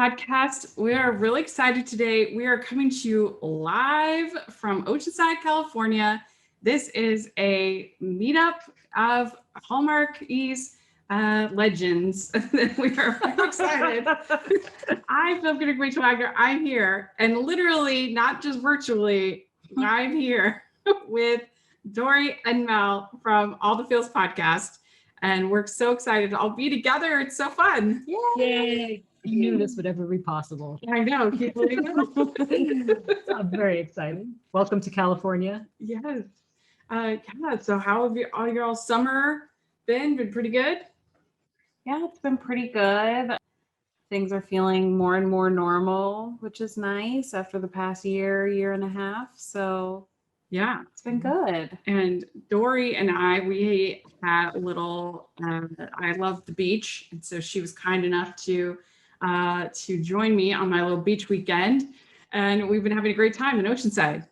podcast. We are really excited today. We are coming to you live from Oceanside, California. This is a meetup of Hallmarkies legends. We are very excited. I'm Filmcritic Rachel Wagner. I'm here, and literally, not just virtually, I'm here with Dory and Mel from All the Feels podcast. And we're so excited to all be together. It's so fun. Yay! I knew this would ever be possible. I know. Can you believe it? I'm very excited. Welcome to California. Yes. So how have your summer been? Been pretty good? Yeah, it's been pretty good. Things are feeling more and more normal, which is nice after the past year and a half. So yeah, it's been good. And Dory and we had a little, I love the beach. And so she was kind enough to join me on my little beach weekend. And we've been having a great time in Oceanside.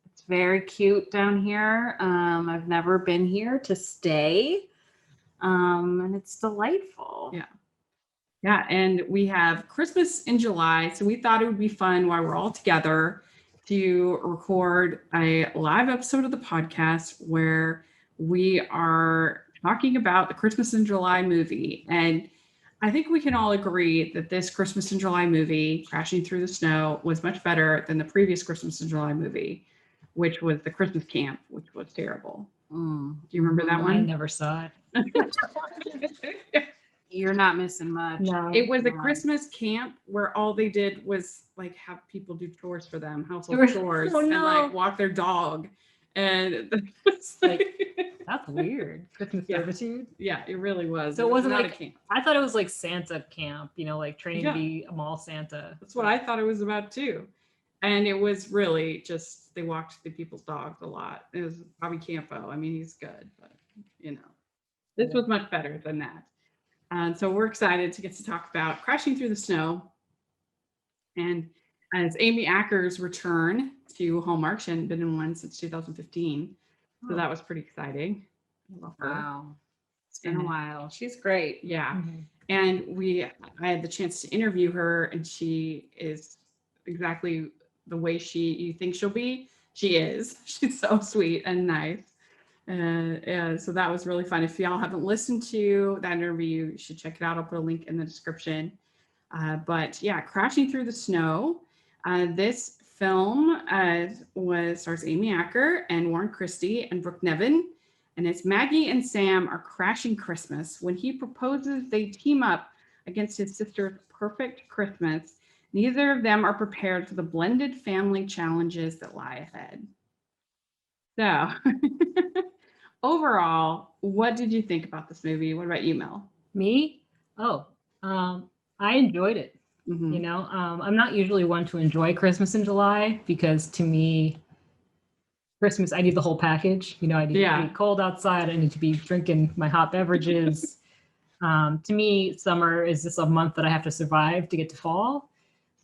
It's very cute down here. I've never been here to stay. And it's delightful. Yeah. Yeah. And we have Christmas in July. So we thought it would be fun while we're all together to record a live episode of the podcast where we are talking about the Christmas in July movie. And I think we can all agree that this Christmas in July movie, Crashing Through the Snow, was much better than the previous Christmas in July movie, which was the Christmas Camp, which was terrible. Do you remember that one? I never saw it. You're not missing much. No. It was a Christmas camp where all they did was like have people do chores for them, household chores, Oh, and no. like walk their dog. And it's like, That's weird. Christmas Yeah. servitude. yeah, it really was. So it wasn't not like- a camp. I thought it was like Santa camp, like training Yeah. to be a mall Santa. That's what I thought it was about too. And it was really just they walked the people's dogs a lot. It was Bobby Campo. I mean, he's good, but this Yeah. was much better than that. And so we're excited to get to talk about Crashing Through the Snow. And as Amy Acker's return to Hallmark, she hadn't been in one since 2015. So that was pretty exciting. I love her. Wow. It's been a And- while. She's great. Yeah. Mhm. And I had the chance to interview her, and she is exactly the way you think she'll be. She is. She's so sweet and nice. And so that was really fun. If y'all haven't listened to that interview, you should check it out. I'll put a link in the description. But yeah, Crashing Through the Snow. This film stars Amy Acker and Warren Christie and Brooke Nevin. And it's Maggie and Sam are crashing Christmas. When he proposes, they team up against his sister's perfect Christmas. Neither of them are prepared for the blended family challenges that lie ahead. So, overall, what did you think about this movie? What about you, Mel? Me? Oh, I enjoyed it. Mhm. I'm not usually one to enjoy Christmas in July because to me, Christmas, I need the whole package. I need Yeah. to be cold outside. I need to be drinking my hot beverages. To me, summer is just a month that I have to survive to get to fall.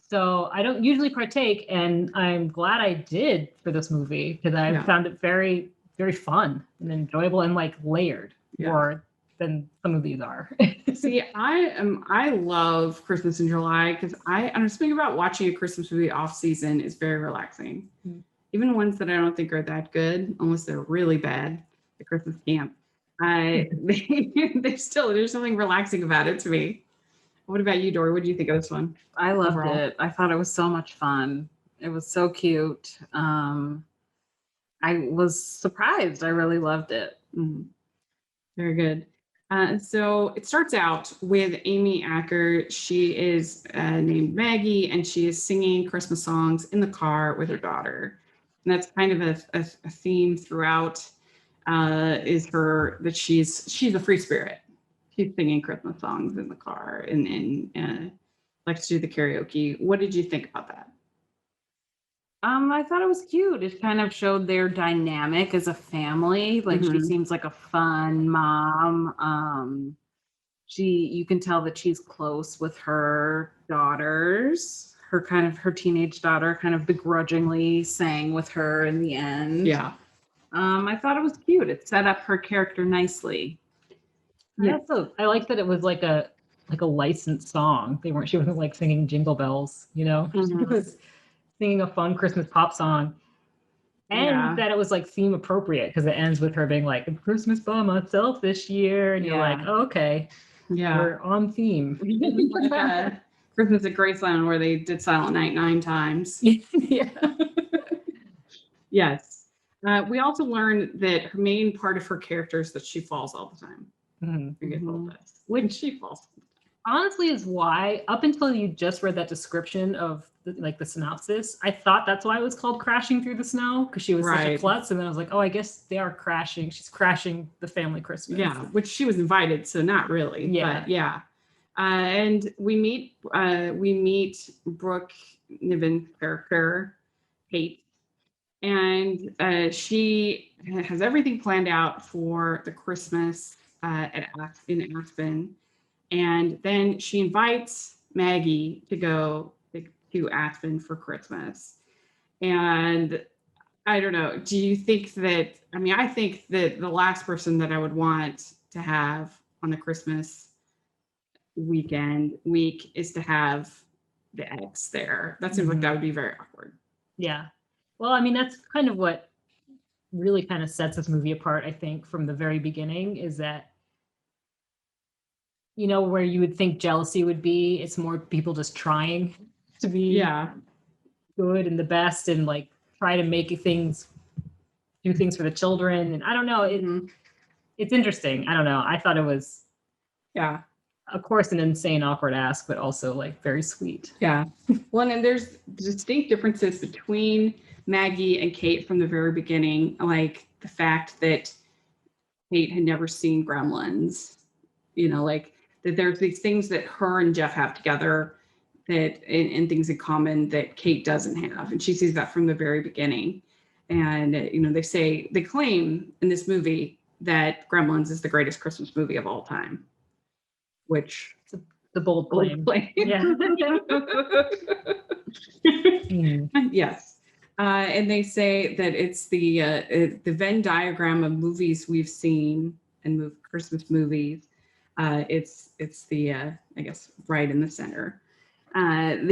So I don't usually partake, and I'm glad I did for this movie because I Yeah. found it very, very fun and enjoyable and like layered Yeah. more than some of these are. See, I love Christmas in July because I'm just thinking about watching a Christmas movie off season is very relaxing. Mm. Even ones that I don't think are that good, unless they're really bad, the Christmas Camp. There's something relaxing about it to me. What about you, Dory? What do you think of this one? I loved Overall. it. I thought it was so much fun. It was so cute. I was surprised. I really loved it. Mhm. Very good. So it starts out with Amy Acker. She is named Maggie, and she is singing Christmas songs in the car with her daughter. And that's kind of a theme throughout. Is that she's a free spirit. She's singing Christmas songs in the car and likes to do the karaoke. What did you think about that? I thought it was cute. It kind of showed their dynamic as a family. Like she Mhm. seems like a fun mom. You can tell that she's close with her daughters. Her teenage daughter kind of begrudgingly sang with her in the end. Yeah. I thought it was cute. It set up her character nicely. I like that it was like a like a licensed song. She wasn't like singing Jingle Bells, you know? She Mhm. was singing a fun Christmas pop song. And Yeah. that it was like theme appropriate because it ends with her being like, "I'm Christmas by myself this year." And you're like, Yeah. oh, okay, Yeah. we're on theme. Like, Christmas at Graceland where they did Silent Night 9 times. Yeah. Yes. We also learned that her main part of her character is that she falls all the time. Mhm. We get told Mhm. this. When she falls. Honestly, is why up until you just read that description of the synopsis, I thought that's why it was called Crashing Through the Snow because she was such a Right. klutz, and then I was like, oh, I guess they are crashing. She's crashing the family Christmas. Yeah, which she was invited, so not really. Yeah. But yeah. And we meet Brooke Niven character, Kate, and she has everything planned out for the Christmas in Aspen, and then she invites Maggie to go to Aspen for Christmas. And I don't know. Do you think that? I mean, I think that the last person that I would want to have on the Christmas week is to have the ex there. That seems like that would be very awkward. Yeah. Well, I mean, that's kind of what really kind of sets this movie apart, I think, from the very beginning is that, you know, where you would think jealousy would be, it's more people just trying to be Yeah. good and the best and like try to do things for the children. And I don't know, Mhm. it's interesting. I don't know. I thought it was, Yeah. of course, an insane, awkward ask, but also like very sweet. Yeah. Well, and there's distinct differences between Maggie and Kate from the very beginning, like the fact that Kate had never seen Gremlins, like that there's these things that her and Jeff have together and things in common that Kate doesn't have. And she sees that from the very beginning. And, they claim in this movie that Gremlins is the greatest Christmas movie of all time, which The bold claim. Yeah. Yes. And they say that it's the Venn diagram of movies we've seen and Christmas movies. It's the I guess right in the center. And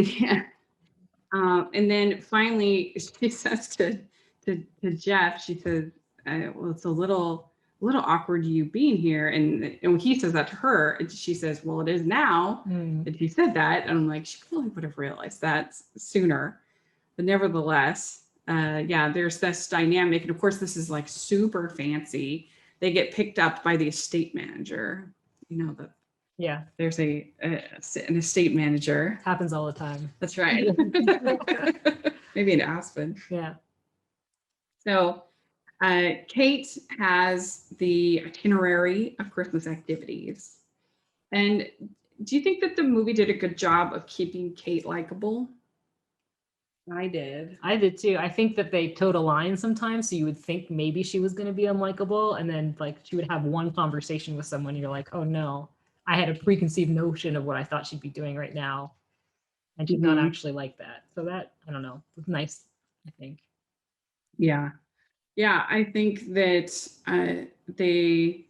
then finally she says to Jeff, she says, "Well, it's a little awkward you being here." And when he says that to her, and she says, "Well, it is now." And he said that, and I'm like, she probably would have realized that sooner. But nevertheless, yeah, there's this dynamic, and of course, this is like super fancy. They get picked up by the estate manager. Yeah. There's an estate manager. Happens all the time. That's right. Maybe in Aspen. Yeah. So Kate has the itinerary of Christmas activities. And do you think that the movie did a good job of keeping Kate likable? I did. I did too. I think that they towed a line sometimes, so you would think maybe she was going to be unlikable, and then like she would have one conversation with someone, and you're like, oh no, I had a preconceived notion of what I thought she'd be doing right now, and she's not actually like that. So that, I don't know, was nice, I think. Yeah, I think that they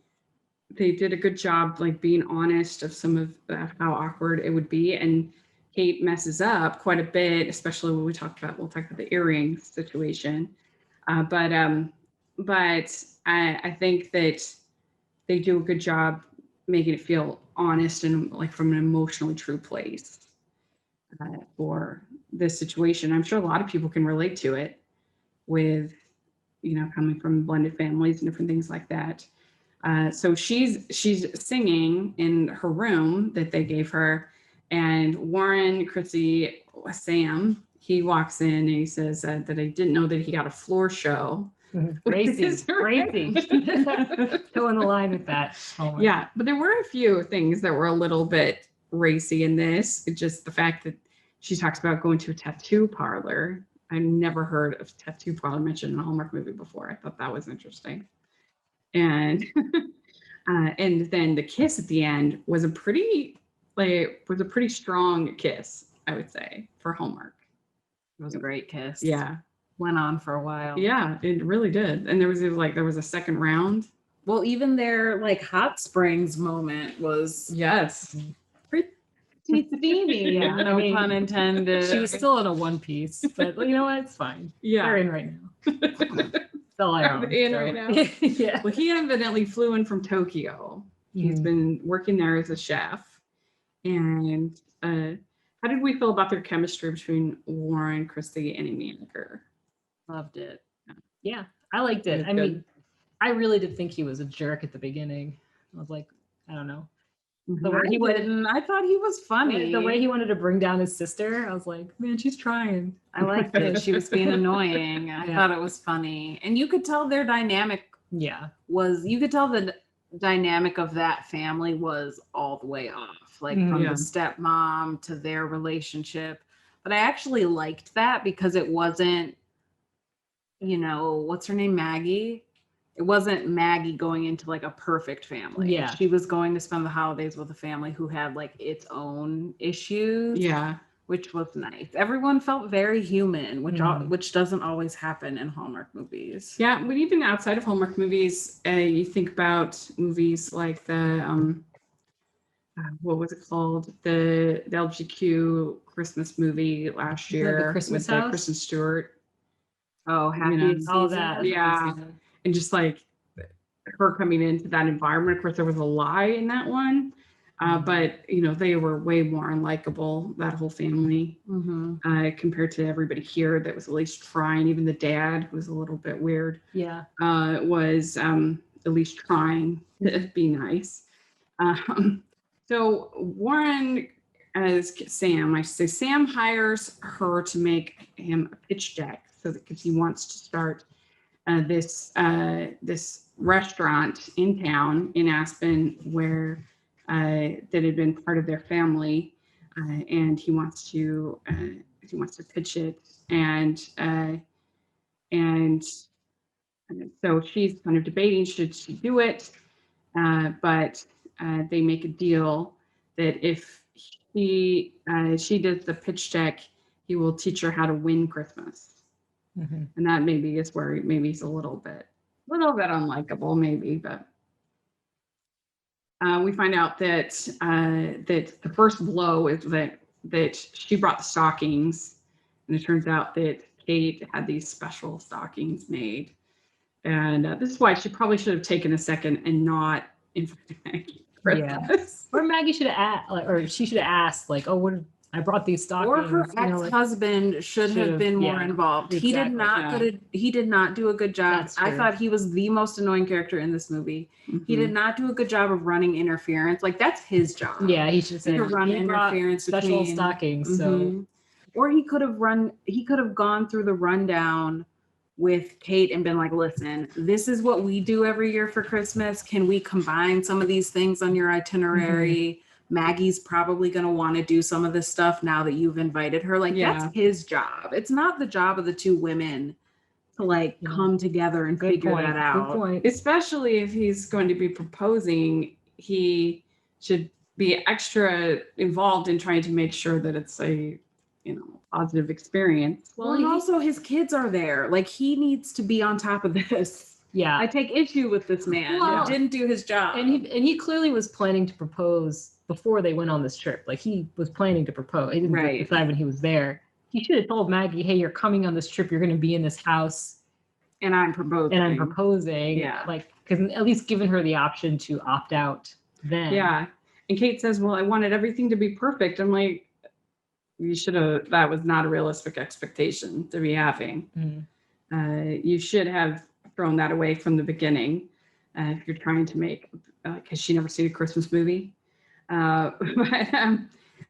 did a good job, like being honest of some of how awkward it would be, and Kate messes up quite a bit, especially when we'll talk about the earrings situation. But I think that they do a good job making it feel honest and like from an emotionally true place for this situation. I'm sure a lot of people can relate to it with, coming from blended families and different things like that. So she's singing in her room that they gave her, and Warren, Chrissy, Sam, he walks in and he says that I didn't know that he got a floor show. Crazy. Towing the line with that. Oh my Yeah, but there were a few things that were a little bit racy in this. It's just the fact that she talks about going to a tattoo parlor. I never heard of tattoo parlor mentioned in a Hallmark movie before. I thought that was interesting. And and then the kiss at the end was a pretty strong kiss, I would say, for Hallmark. It was a great kiss. Yeah. Went on for a while. Yeah, it really did. And there was a second round. Well, even their like hot springs moment was Yes. pretty pretty steamy. Yeah, I No mean, pun intended. She was still in a one piece, but you know what? It's fine. Yeah. They're in right now. It's all I Are own. they in so- right now? Yeah. Well, he evidently flew in from Tokyo. He's Mhm. been working there as a chef. And how did we feel about their chemistry between Warren, Christy, and Amy Acker? Loved it. Yeah, I liked it. It's I good. mean, I really did think he was a jerk at the beginning. I was like, I don't know. The way he wanted, I thought he was funny. the way he wanted to bring down his sister, I was like, man, she's trying. I liked it. She was being annoying. I Yeah. thought it was funny. And you could tell their dynamic Yeah. you could tell the dynamic of that family was all the way off, like from Yeah. the stepmom to their relationship. But I actually liked that because it wasn't, what's her name? Maggie. It wasn't Maggie going into like a perfect family. Yeah. She was going to spend the holidays with a family who had like its own issues. Yeah. Which was nice. Everyone felt very human, Mhm. which doesn't always happen in Hallmark movies. Yeah, but even outside of Hallmark movies, you think about movies like the what was it called? The LGQ Christmas movie last The year Christmas with House? Kristen Stewart, Oh, happy know, season. All that. Yeah. and just like her coming into that environment. Of course, there was a lie in that one, but they were way more unlikable, that whole family, Mhm. compared to everybody here that was at least trying. Even the dad, who was a little bit weird, Yeah. was at least trying to be nice. So Warren, as Sam, I should say, Sam hires her to make him a pitch deck, so that because he wants to start this restaurant in town in Aspen, where that had been part of their family, and he wants to pitch it, and so she's kind of debating, should she do it, but they make a deal that if she does the pitch deck, he will teach her how to win Christmas. Mhm. And that maybe is where maybe he's a little bit unlikable, maybe. But we find out that that the first blow is that she brought the stockings, and it turns out that Kate had these special stockings made, and this is why she probably should have taken a second and not invited Christmas. Or Maggie should have asked, or she should have asked, like, oh, what? I brought these stockings. Or her you know, like- ex-husband should have Should've- been more yeah, involved. He did exactly, not yeah. he did not do a good job. That's I true. thought he was the most annoying character in this movie. He did not do a good job of running interference. Like that's his job. Yeah, he should say To run he brought interference special between stockings. So Mhm. Or he could have gone through the rundown with Kate and been like, listen, this is what we do every year for Christmas. Can we combine some of these things on your itinerary? Maggie's probably going to want to do some of this stuff now that you've invited her. Like Yeah. that's his job. It's not the job of the two women to like Yeah. come together and good figure point. that out. Good point. Especially if he's going to be proposing, he should be extra involved in trying to make sure that it's a positive experience. Well, and also his kids are there. Like he needs to be on top of this. Yeah, I take issue with this man Well, who didn't do his job. and he clearly was planning to propose before they went on this trip. Like he was planning to propose. He didn't Right. decide when he was there. He should have told Maggie, "Hey, you're coming on this trip. You're going to be in this house, and I'm proposing. and I'm proposing." Yeah. like because at least given her the option to opt out. Then Yeah. And Kate says, well, I wanted everything to be perfect. I'm like, you should have, that was not a realistic expectation to be having. Mhm. You should have thrown that away from the beginning if you're trying to make, because she never seen a Christmas movie.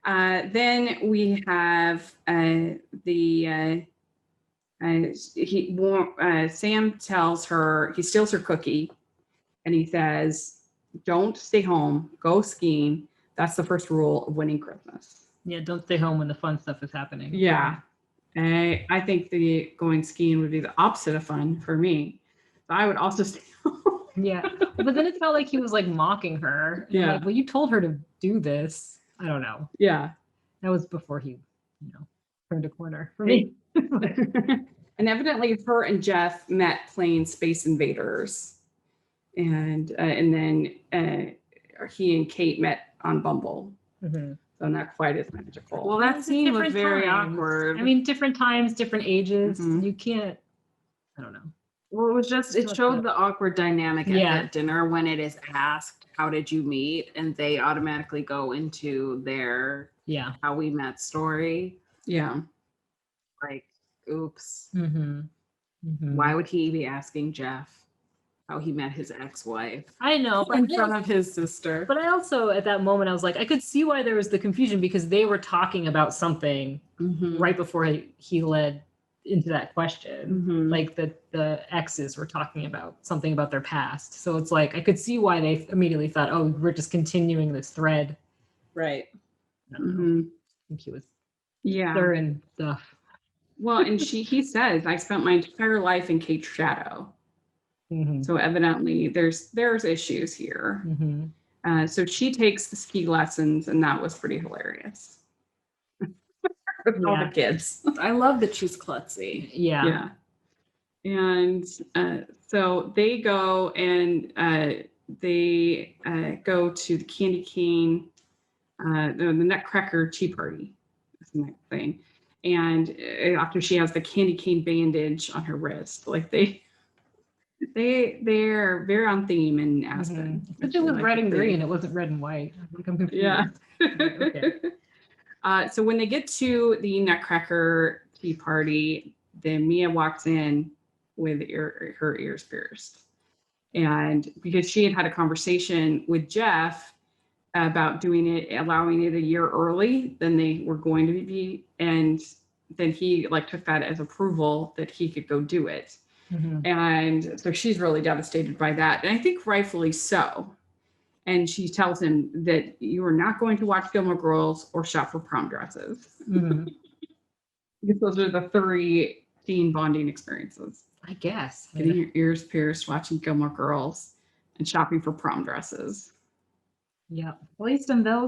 Then we have Sam tells her, he steals her cookie, and he says, don't stay home, go skiing. That's the first rule of winning Christmas. Yeah, don't stay home when the fun stuff is happening. Yeah. I think the going skiing would be the opposite of fun for me. So I would also stay home. Yeah. But then it felt like he was like mocking her. And Yeah. Like, well, you told her to do this. I don't know. Yeah. That was before he, turned a corner for me. And evidently her and Jeff met playing Space Invaders. And then he and Kate met on Bumble. Mhm. so not quite as magical. Well, that It's scene was different very times. awkward. I mean, different times, different ages. Mhm. You can't. I don't know. Well, it was just, it Just showed like the awkward dynamic at Yeah. that dinner when it is asked, how did you meet? And they automatically go into their Yeah. how we met story. Yeah. Like, oops. Mm-hmm. Mm-hmm. Why would he be asking Jeff how he met his ex-wife I know, but in front of his sister? But I also, at that moment, I was like, I could see why there was the confusion because they were talking about something Mhm. right before he led into that question. Mhm. Like the exes were talking about something about their past. So it's like, I could see why they immediately thought, oh, we're just continuing this thread. Right. I don't know. Mhm. I think he was Yeah. stirring stuff. Well, and he says, I spent my entire life in Kate's shadow. Mm-hmm. So evidently there's issues here. Mm-hmm. So she takes the ski lessons, and that was pretty hilarious. With all the Yeah. kids. I love that she's klutzy. Yeah. Yeah. And so they go and they go to the candy cane, the Nutcracker tea party. That's the next thing. And after she has the candy cane bandage on her wrist, like they're very on theme in Aspen. Mm-hmm. But it was Like red and they- green. It wasn't red and white. I'm confused. Yeah. Okay. So when they get to the Nutcracker tea party, then Mia walks in with her ears pierced. And because she had a conversation with Jeff about doing it, allowing it a year early than they were going to be. And then he like took that as approval that he could go do it. Mm-hmm. And so she's really devastated by that. And I think rightfully so. And she tells him that you are not going to watch Gilmore Girls or shop for prom dresses. Mm-hmm. Because those are the 3 teen bonding experiences. I guess. Getting your ears pierced, watching Gilmore Girls, and shopping for prom dresses. Yeah. At least in their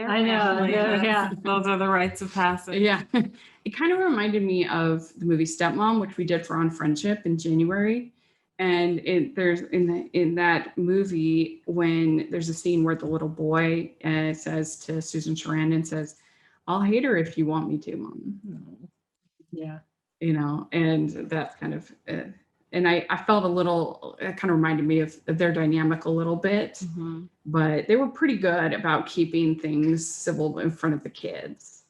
I know, family, yeah. those are the rites of passage. Yeah. It kind of reminded me of the movie Stepmom, which we did for On Friendship in January. And there's in that movie when there's a scene where the little boy says to Susan Sarandon, says, "I'll hate her if you want me to, Mom." Yeah. You know, and that's kind of and I felt a little, it kind of reminded me of their dynamic a little bit, Mhm. but they were pretty good about keeping things civil in front of the kids.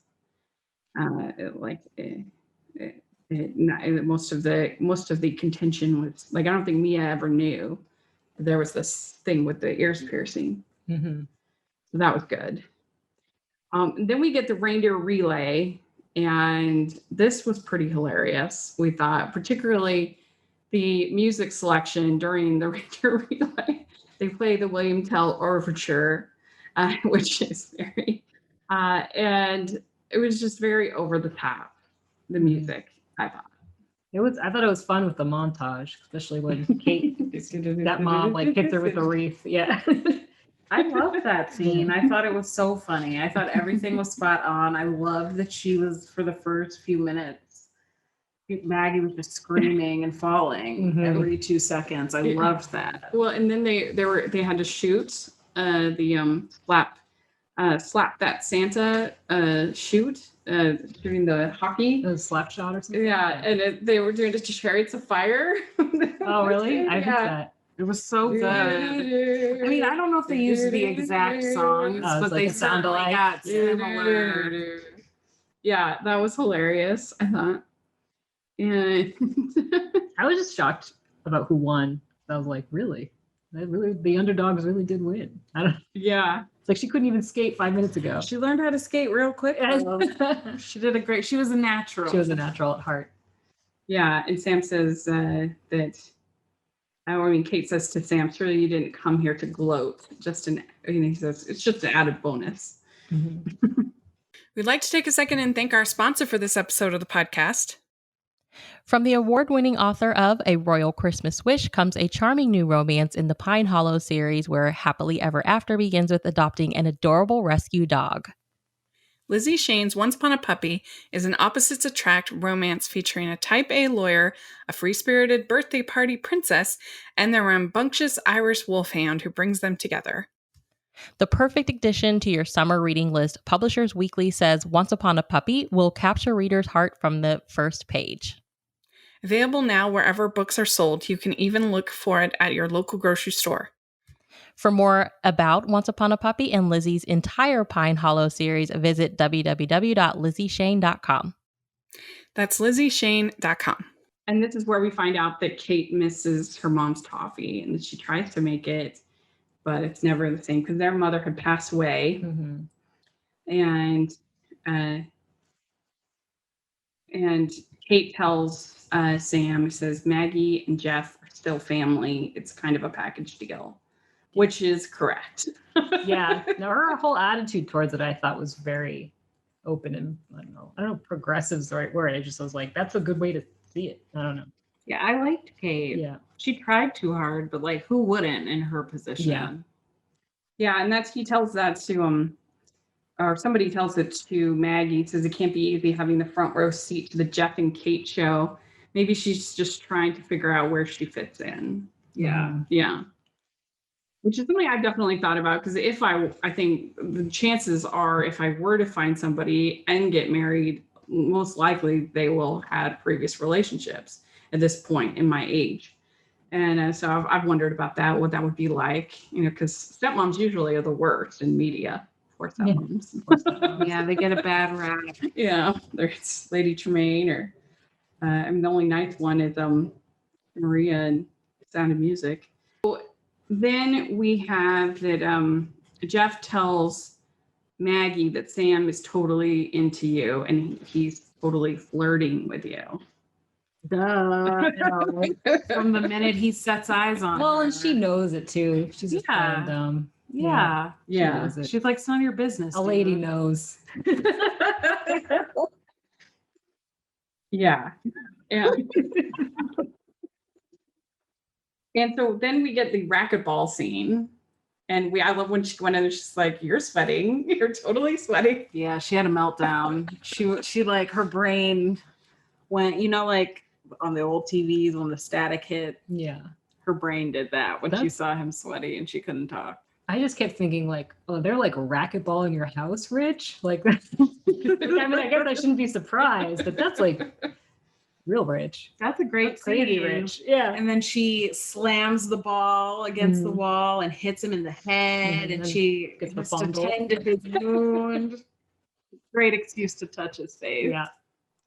Most of the contention was like, I don't think Mia ever knew there was this thing with the ears piercing. Mm-hmm. So that was good. Then we get the reindeer relay, and this was pretty hilarious, we thought, particularly the music selection during the reindeer relay. They play the William Tell Overture, which is very, and it was just very over the top, the music, I thought. I thought it was fun with the montage, especially when Kate, that mom, like hits her with a wreath. Yeah. I loved that scene. I thought it was so funny. I thought everything was spot on. I loved that she was, for the first few minutes, Maggie was just screaming and falling Mhm. every 2 seconds. I loved that. Well, and then they had to shoot the slap that Santa shoot shooting the hockey. A slap shot or something. Yeah, and they were doing it to Chariots of Fire. Oh, really? I missed Yeah. that. It was so good. I mean, I don't know if they used the exact songs, Oh, it's but like they a sound certainly alike. got similar. Yeah, that was hilarious, I thought. And I was just shocked about who won. I was like, really? The underdogs really did win. I don't. yeah, It's like she couldn't even skate 5 minutes ago. She learned how to skate real quick. She did a great. She was a natural. She was a natural at heart. yeah. And Sam says that. I mean, Kate says to Sam, "Surely you didn't come here to gloat. He says it's just an added bonus." Mm-hmm. We'd like to take a second and thank our sponsor for this episode of the podcast. From the award-winning author of A Royal Christmas Wish comes a charming new romance in the Pine Hollow series where Happily Ever After begins with adopting an adorable rescue dog. Lizzie Shane's Once Upon a Puppy is an opposites attract romance featuring a type A lawyer, a free-spirited birthday party princess, and their rambunctious Irish wolfhound who brings them together. The perfect addition to your summer reading list, Publishers Weekly says Once Upon a Puppy will capture readers' heart from the first page. Available now wherever books are sold. You can even look for it at your local grocery store. For more about Once Upon a Puppy and Lizzie's entire Pine Hollow series, visit www.lizzieshane.com. That's LizzieShane.com. And this is where we find out that Kate misses her mom's toffee and that she tries to make it, but it's never the same because their mother had passed away. Mm-hmm. And Kate tells Sam, says Maggie and Jeff are still family. It's kind of a package deal, which is correct. Yeah. No, her whole attitude towards it, I thought, was very open and I don't know, progressive is the right word. I just was like, that's a good way to see it. I don't know. Yeah, I liked Kate. Yeah. She tried too hard, but like, who wouldn't in her position? Yeah. Yeah, and he tells that to or somebody tells it to Maggie. Says it can't be easy having the front row seat to the Jeff and Kate show. Maybe she's just trying to figure out where she fits in. Yeah. Yeah. Which is something I've definitely thought about because if I think the chances are if I were to find somebody and get married, most likely they will have previous relationships at this point in my age. And so I've wondered about that, what that would be like, because stepmoms usually are the worst in media. Poor stepmoms. Yeah, they get a bad rap. Yeah, there's Lady Tremaine or the only nice one is Maria and Sound of Music. So then we have that Jeff tells Maggie that Sam is totally into you and he's totally flirting with you. Duh. From the minute he sets eyes on Well, her. and she knows it too. She's just Yeah. playing dumb. Yeah. She knows it. She's like, it's none of your business. A lady dude." knows. Yeah. Yeah. And so then we get the racquetball scene. And I love when she went in and she's like, you're sweating. You're totally sweating. Yeah, she had a meltdown. She like her brain went, like on the old TVs when the static hit, Yeah. her brain did that when she That's- saw him sweaty and she couldn't talk. I just kept thinking like, oh, they're like racquetball in your house, Rich. Like, I mean, I guess I shouldn't be surprised, but that's like real rich. That's a great That's crazy scene. rich. Yeah. And then she slams the ball against the wall and hits him in the head, Mhm. and she Gets the has to fumble. tend to his wound. Great excuse to touch his face. Yeah.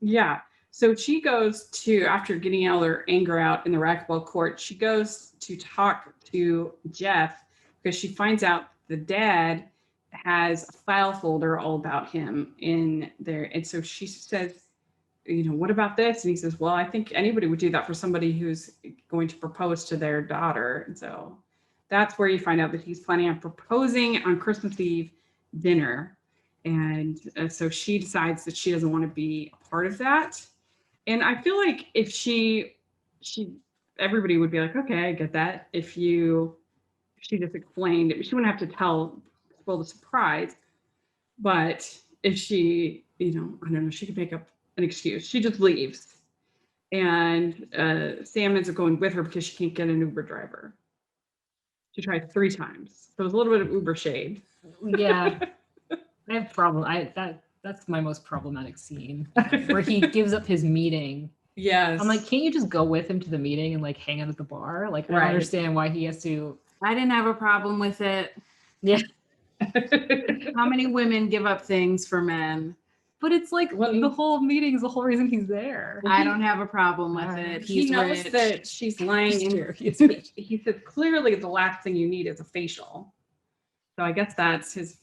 Yeah. So she goes to, after getting all her anger out in the racquetball court, she goes to talk to Jeff because she finds out the dad has a file folder all about him in there. And so she says, what about this? And he says, well, I think anybody would do that for somebody who's going to propose to their daughter. And so that's where you find out that he's planning on proposing on Christmas Eve dinner. And so she decides that she doesn't want to be a part of that. And I feel like if she everybody would be like, okay, I get that. If she just explained it, she wouldn't have to spoil the surprise. But if she, I don't know, she could make up an excuse. She just leaves. And Sam ends up going with her because she can't get an Uber driver. She tried 3 times. So it was a little bit of Uber shade. Yeah. I have problem. That's my most problematic scene where he gives up his meeting. Yes. I'm like, can't you just go with him to the meeting and like hang out at the bar? Like, I don't Right. understand why he has to. I didn't have a problem with it. Yeah. How many women give up things for men? But it's like Well, the whole meeting is the whole reason he's there. Well, I he- don't have a problem with Alright. it. he He's knows rich. that she's lying. He's And rich. he said clearly the last thing you need is a facial. So I guess that's his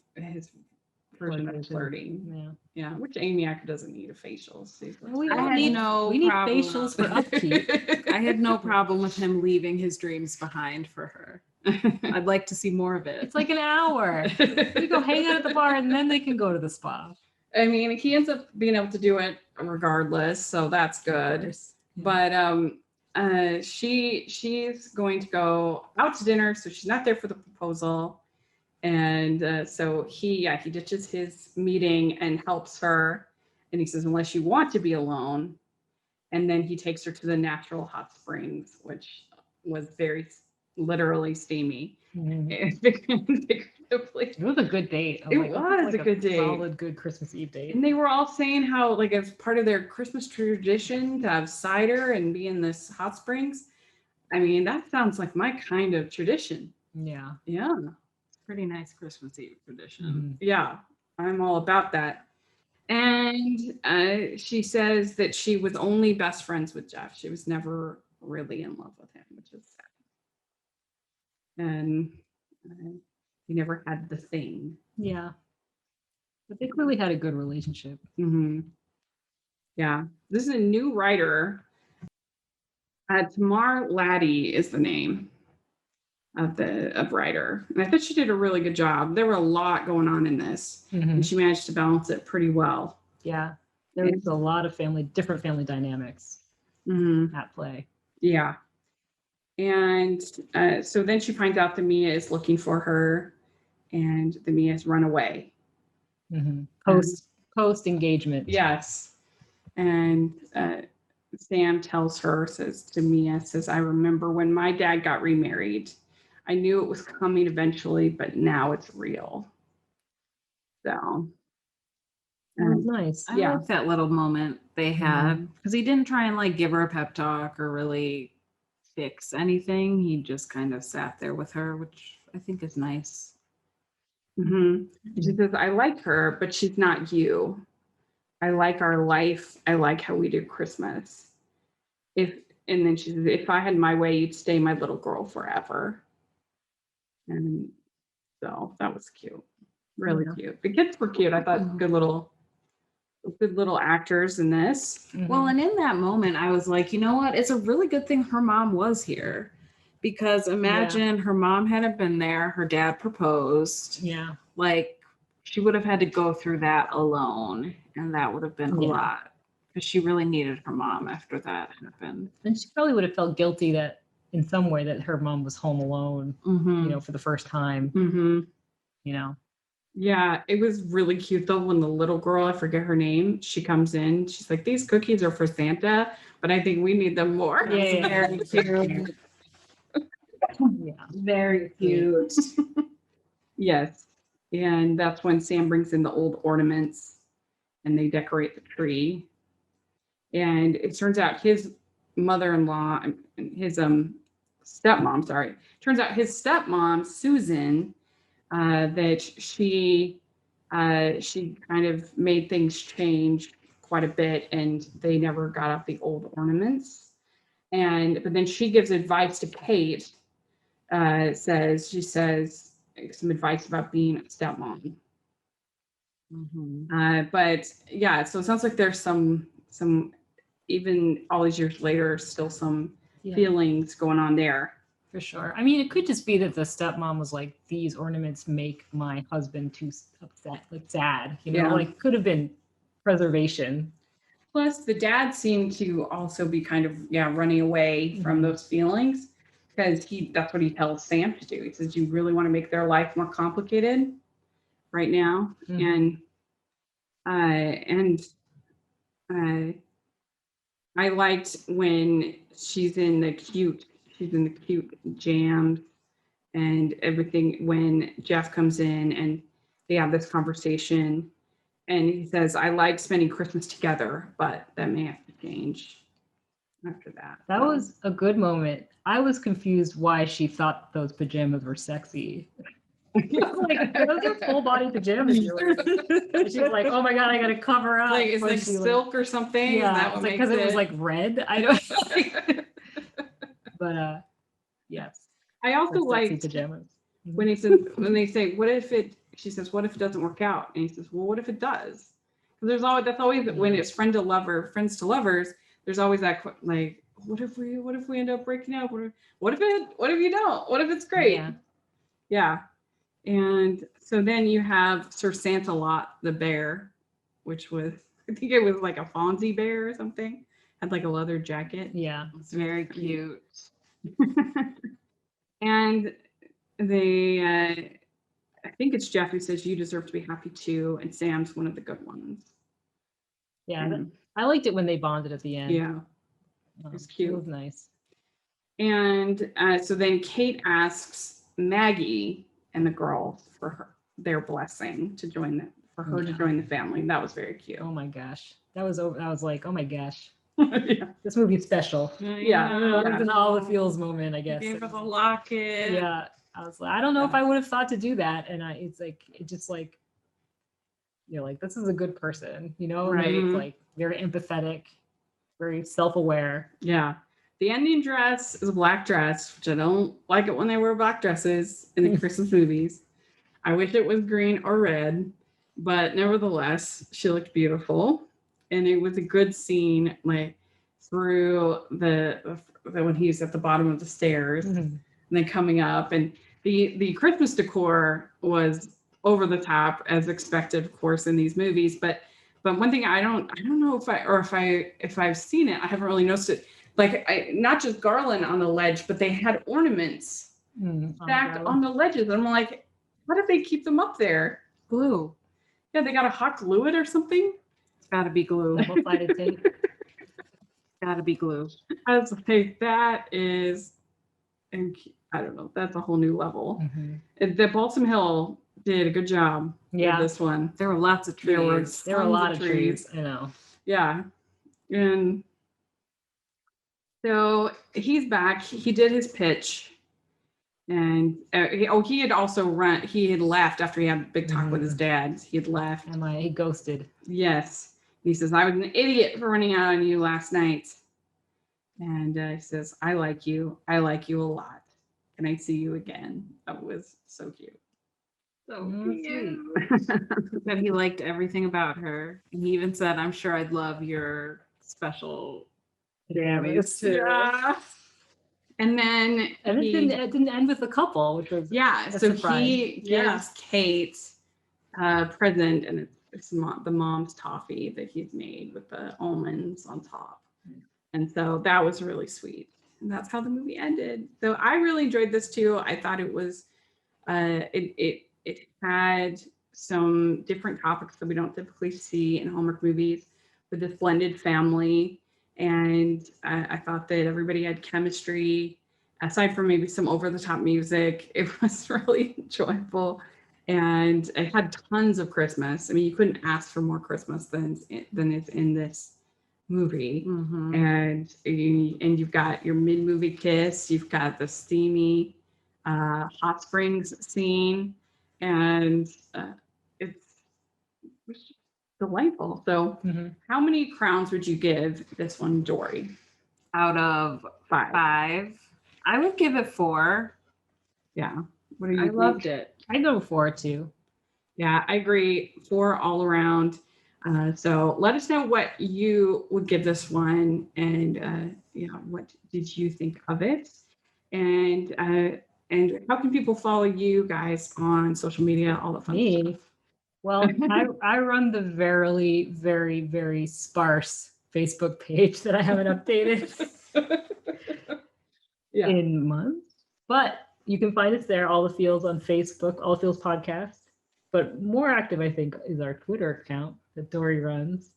version of flirting. Yeah. Yeah, which Amy Acker doesn't need a facial. See, We I don't had need- no we need problem. facials for upkeep. I had no problem with him leaving his dreams behind for her. I'd like to see more of it. It's like an hour. We go hang out at the bar and then they can go to the spa. I mean, he ends up being able to do it regardless, so that's good. But she's going to go out to dinner, so she's not there for the proposal. And so he ditches his meeting and helps her. And he says, unless you want to be alone. And then he takes her to the natural hot springs, which was very literally steamy. Mhm. figuratively. It was a good date. It This is was a good date. Solid, good Christmas Eve date. And they were all saying how, like, as part of their Christmas tradition to have cider and be in this hot springs. I mean, that sounds like my kind of tradition. Yeah. Yeah. Pretty nice Christmas Eve tradition. Mhm. Yeah. I'm all about that. And she says that she was only best friends with Jeff. She was never really in love with him, which is sad. And he never had the thing. Yeah. But they clearly had a good relationship. Mm-hmm. Yeah. This is a new writer. Tamar Laddie is the name of writer. And I thought she did a really good job. There were a lot going on in this, and she managed to balance it pretty well. Yeah. There was a lot of different family dynamics at play. Yeah. And so then she finds out that Mia is looking for her, and the Mia's run away. Post engagement. Yes. And Sam tells her, says to Mia, I remember when my dad got remarried. I knew it was coming eventually, but now it's real. So. That was nice. I like that little moment they had because he didn't try and like give her a pep talk or really fix anything. He just kind of sat there with her, which I think is nice. She says, I like her, but she's not you. I like our life. I like how we do Christmas. And then she says, if I had my way, you'd stay my little girl forever. And so that was cute. Really cute. The kids were cute. I thought good little actors in this. Well, and in that moment, I was like, you know what? It's a really good thing her mom was here. Because imagine her mom hadn't been there, her dad proposed. Yeah. Like she would have had to go through that alone. And that would have been a lot. Because she really needed her mom after that happened. And she probably would have felt guilty that in some way that her mom was home alone, for the first time. Yeah, it was really cute though when the little girl, I forget her name, she comes in, she's like, these cookies are for Santa, but I think we need them more. Yeah. Very cute. Very cute. Yes. And that's when Sam brings in the old ornaments and they decorate the tree. And it turns out his mother-in-law and his stepmom, turns out his stepmom, Susan, that she kind of made things change quite a bit, and they never got out the old ornaments. But then she gives advice to Kate. She says some advice about being a stepmom. But yeah, so it sounds like there's some even all these years later, still some feelings going on there. For sure. I mean, it could just be that the stepmom was like, these ornaments make my husband too upset, like sad, like could have been preservation. Plus, the dad seemed to also be kind of, running away from those feelings because that's what he tells Sam to do. He says, you really want to make their life more complicated right now. And I liked when she's in the cute jams and everything when Jeff comes in and they have this conversation and he says, I like spending Christmas together, but that may have to change after that. That was a good moment. I was confused why she thought those pajamas were sexy. Like, those are full body pajamas. She's like, oh my God, I gotta cover up. Like, it's like silk or something. Yeah, because it was like red. I don't. But yes. I also like pajamas. When they say, what if it? She says, what if it doesn't work out? And he says, well, what if it does? Because that's always when it's friends to lovers. There's always that like, what if we end up breaking up? What if you don't? What if it's great? Yeah. And so then you have Sir Santa-Lot the bear, which was, I think it was like a Fonzie bear or something. Had like a leather jacket. Yeah. It's very cute. And they, I think it's Jeff who says, you deserve to be happy too. And Sam's one of the good ones. Yeah. I liked it when they bonded at the end. Yeah. It was cute. It was nice. And so then Kate asks Maggie and the girls for their blessing to join for her to join the family. That was very cute. Oh my gosh. I was like, oh my gosh. Yeah. This movie's special. Yeah. It was an all the feels moment, I guess. Gave her the locket. Yeah. I was like, I don't know if I would have thought to do that. And it's like, it just like, you're like, this is a good person, you know? Right. It's like very empathetic, very self-aware. Yeah. The ending dress is a black dress, which I don't like it when they wear black dresses in the Christmas movies. I wish it was green or red, but nevertheless, she looked beautiful. And it was a good scene, like through the when he's at the bottom of the stairs and then coming up. And the Christmas decor was over the top as expected, of course, in these movies. But one thing I don't know if I've seen it, I haven't really noticed it. Like not just garland on the ledge, but they had ornaments stacked on the ledges. And I'm like, how did they keep them up there? Glue. Yeah, they got to hot glue it or something. It's got to be glue. Double-sided tape. Got to be glue. I was like, that is, and I don't know, that's a whole new level. The Balsam Hill did a good job with this one. There were lots of trees. There were a lot of trees. I know. Yeah. And so he's back. He did his pitch. And he had also he had left after he had a big talk with his dad. He had left. And he ghosted. Yes. He says, I was an idiot for running out on you last night. And he says, I like you. I like you a lot. Can I see you again? That was so cute. So cute. That he liked everything about her. And he even said, I'm sure I'd love your special jammies too. Yeah. And then it didn't end with the couple, which was so he gives Kate a present, and it's the mom's toffee that he's made with the almonds on top. And so that was really sweet. And that's how the movie ended. So I really enjoyed this too. I thought it was it had some different topics that we don't typically see in Hallmark movies with this blended family. And I thought that everybody had chemistry, aside from maybe some over-the-top music. It was really enjoyable, and it had tons of Christmas. I mean, you couldn't ask for more Christmas than is in this movie. And you've got your mid-movie kiss. You've got the steamy hot springs scene, and it's delightful. So how many crowns would you give this one, Dory? Out of 5. I would give it 4. Yeah. What do you think? Loved it. I go 4 too. Yeah, I agree. 4 all around. So let us know what you would give this one, and what did you think of it? And how can people follow you guys on social media, all the fun stuff? Well, I run the very, very, very sparse Facebook page that I haven't updated in months. But you can find us there, All the Feels on Facebook, All the Feels Podcast. But more active, I think, is our Twitter account that Dory runs.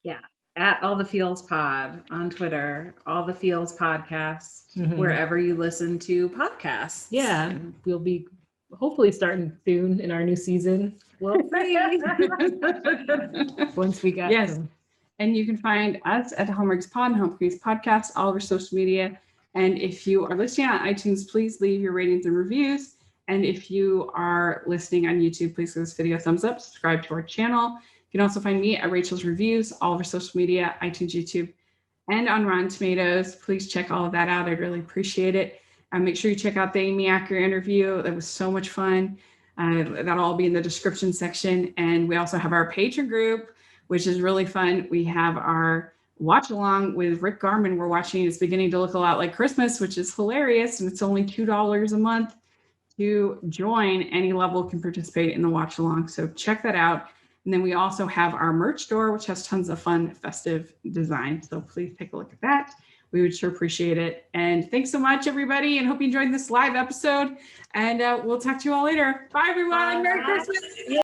Yeah, at All the Feels Pod on Twitter, All the Feels Podcast, wherever you listen to podcasts. Yeah, we'll be hopefully starting soon in our new season. We'll see. Once we get them. And you can find us at Hallmark's Pod and Hallmark's Podcast, all over social media. And if you are listening on iTunes, please leave your ratings and reviews. And if you are listening on YouTube, please give this video a thumbs up, subscribe to our channel. You can also find me at Rachel's Reviews, all over social media, iTunes, YouTube, and on Rotten Tomatoes. Please check all of that out. I'd really appreciate it. Make sure you check out the Amy Acker interview. That was so much fun. That'll all be in the description section. And we also have our Patreon group, which is really fun. We have our watch along with Rick Garman. We're watching It's Beginning to Look a Lot Like Christmas, which is hilarious. And it's only $2 a month to join. Any level can participate in the watch along. So check that out. And then we also have our merch store, which has tons of fun, festive designs. So please take a look at that. We would sure appreciate it. And thanks so much, everybody. And hope you enjoyed this live episode. And we'll talk to you all later. Bye, everyone. Merry Christmas.